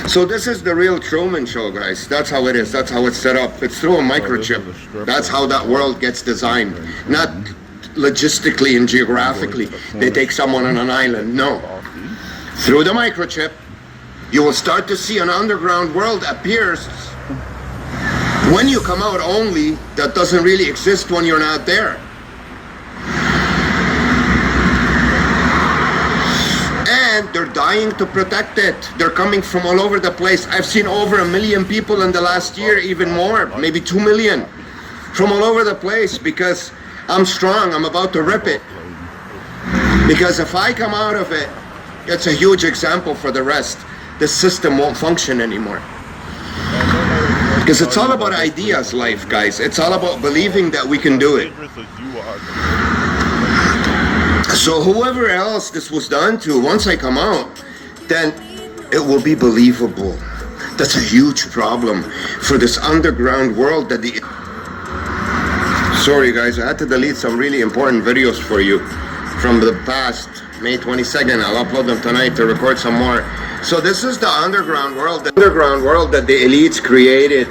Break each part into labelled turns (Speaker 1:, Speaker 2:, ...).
Speaker 1: So this is the real Truman show, guys. That's how it is. That's how it's set up. It's through a microchip. That's how that world gets designed. Not logistically and geographically. They take someone on an island. No. Through the microchip, you will start to see an underground world appears when you come out only, that doesn't really exist when you're not there. And they're dying to protect it. They're coming from all over the place. I've seen over 1 million people in the last year, even more, maybe 2 million, from all over the place, because I'm strong. I'm about to rip it. Because if I come out of it, it's a huge example for the rest. The system won't function anymore. Because it's all about ideas, life, guys. It's all about believing that we can do it. So whoever else this was done to, once I come out, then it will be believable. That's a huge problem for this underground world that the... Sorry guys, I had to delete some really important videos for you from the past, May 22nd. I'll upload them tonight to record some more. So this is the underground world. The underground world that the elites created,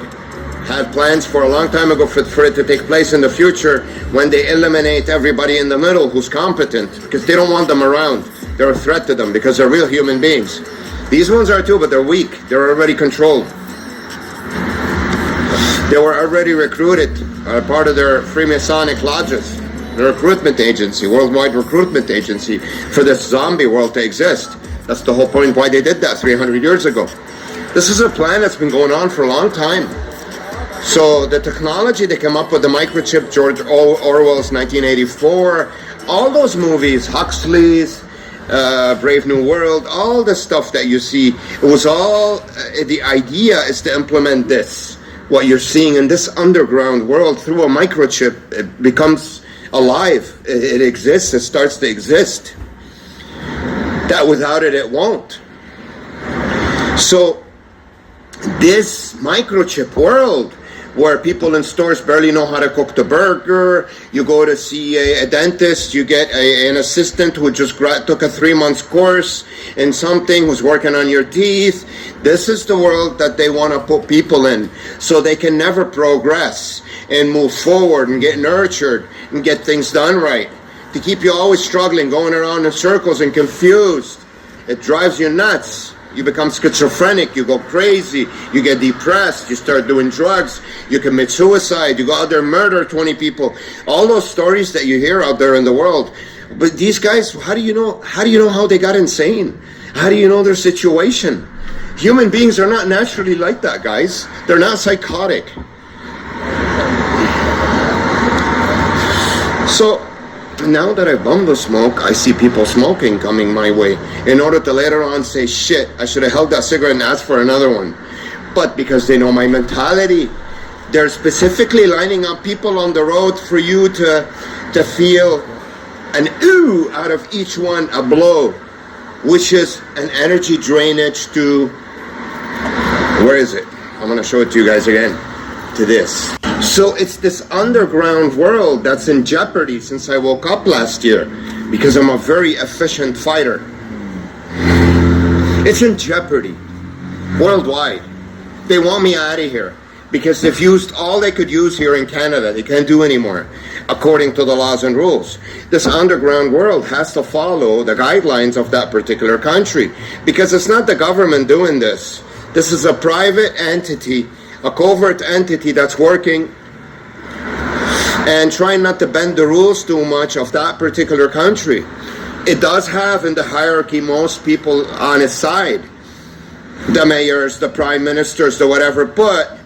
Speaker 1: had plans for a long time ago for it to take place in the future, when they eliminate everybody in the middle who's competent, because they don't want them around. They're a threat to them because they're real human beings. These ones are too, but they're weak. They're already controlled. They were already recruited, part of their Freemasonic lodges, the recruitment agency, worldwide recruitment agency, for this zombie world to exist. That's the whole point why they did that 300 years ago. This is a plan that's been going on for a long time. So the technology they came up with, the microchip, George Orwell's 1984, all those movies, Huxley's, Brave New World, all the stuff that you see, it was all, the idea is to implement this. What you're seeing in this underground world through a microchip, it becomes alive. It exists, it starts to exist. That without it, it won't. So this microchip world, where people in stores barely know how to cook the burger, you go to see a dentist, you get an assistant who just took a 3-month course in something, who's working on your teeth. This is the world that they want to put people in, so they can never progress and move forward and get nurtured and get things done right. To keep you always struggling, going around in circles and confused. It drives you nuts. You become schizophrenic, you go crazy, you get depressed, you start doing drugs, you commit suicide, you go out there and murder 20 people. All those stories that you hear out there in the world. But these guys, how do you know how they got insane? How do you know their situation? Human beings are not naturally like that, guys. They're not psychotic. So now that I've bummed the smoke, I see people smoking coming my way, in order to later on say, shit, I should have held that cigarette and asked for another one. But because they know my mentality, they're specifically lining up people on the road for you to feel an ooh out of each one, a blow, which is an energy drainage to, where is it? I'm going to show it to you guys again, to this. So it's this underground world that's in jeopardy since I woke up last year, because I'm a very efficient fighter. It's in jeopardy worldwide. They want me out of here because they've used all they could use here in Canada. They can't do anymore according to the laws and rules. This underground world has to follow the guidelines of that particular country, because it's not the government doing this. This is a private entity, a covert entity that's working and trying not to bend the rules too much of that particular country. It does have in the hierarchy most people on its side, the mayors, the prime ministers, the whatever, but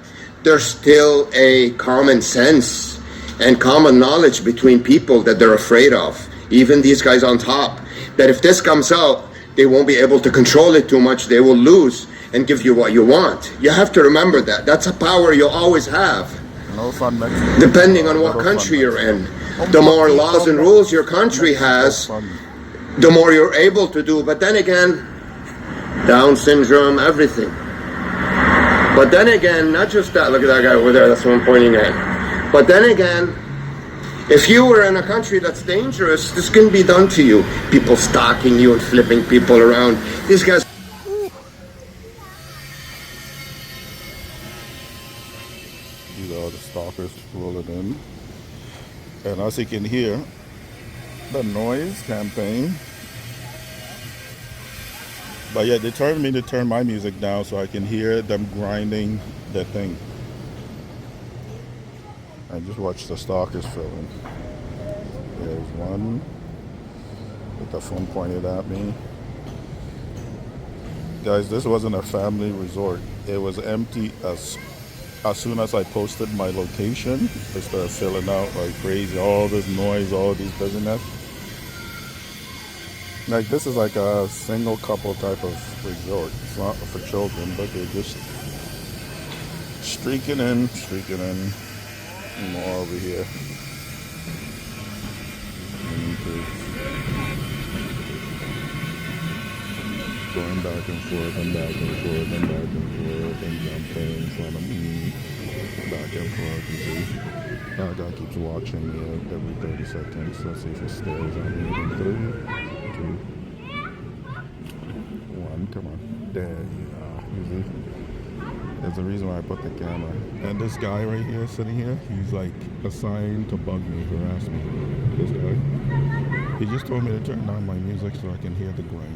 Speaker 1: there's still a common sense and common knowledge between people that they're afraid of, even these guys on top, that if this comes out, they won't be able to control it too much, they will lose and give you what you want. You have to remember that. That's a power you'll always have, depending on what country you're in. The more laws and rules your country has, the more you're able to do. But then again, Down syndrome, everything. But then again, not just that, look at that guy over there, that's what I'm pointing at. But then again, if you were in a country that's dangerous, this can be done to you. People stalking you and flipping people around. These guys
Speaker 2: And as you can hear, the noise campaign. But yeah, they told me to turn my music down so I can hear them grinding the thing. I just watched the stalkers filming. There's one with the phone pointed at me. Guys, this wasn't a family resort. It was empty as soon as I posted my location. They started filling out like crazy. All this noise, all these business. Like this is like a single couple type of resort. It's not for children, but they're just streaking in, streaking in. More over here. Going back and forth and back and forth and back and forth and jumping in front of me. Back and forth, you see. That guy keeps watching me every 30 seconds. Let's see if it stares at me. In 3, 2, 1. Come on. There you are. You see? There's a reason why I put the camera. And this guy right here, sitting here, he's like assigned to bug me, harass me. This guy. He just told me to turn down my music so I can hear the grind.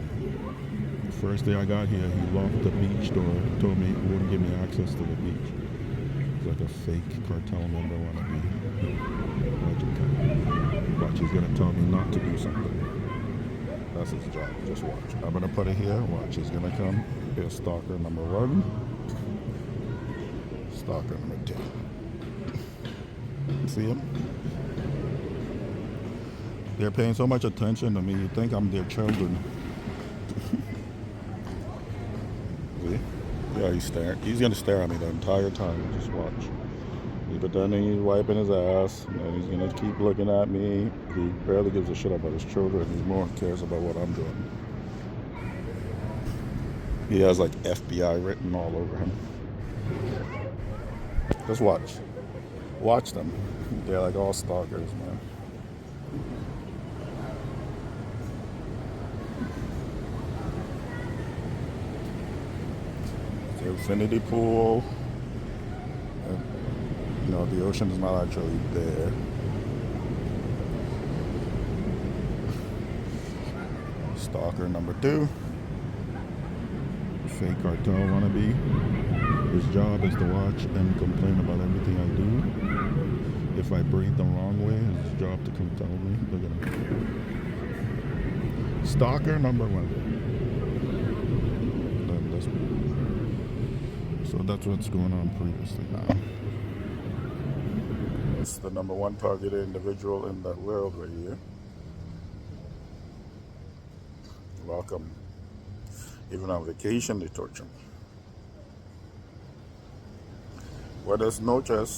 Speaker 2: The first day I got here, he locked the beach door, told me he wouldn't give me access to the beach. He's like a fake cartel member wannabe. Watch, he's gonna tell me not to do something. That's his job. Just watch. I'm gonna put it here. Watch, he's gonna come. Here's stalker number 1. Stalker number 2. See him? They're paying so much attention to me, you think I'm their children. See? Yeah, he's gonna stare at me the entire time. Just watch. He's pretending he's wiping his ass, and then he's gonna keep looking at me. He barely gives a shit about his children. He more cares about what I'm doing. He has like FBI written all over him. Just watch. Watch them. They're like all stalkers, man. The infinity pool. And, you know, the ocean is not actually there. Stalker number 2. Fake cartel wannabe. His job is to watch and complain about everything I do. If I breathe the wrong way, it's his job to come tell me. Look at him. Stalker number 1. So that's what's going on previously now. It's the number 1 targeted individual in the world right here. Welcome. Even on vacation, they torture me. Buenas noches.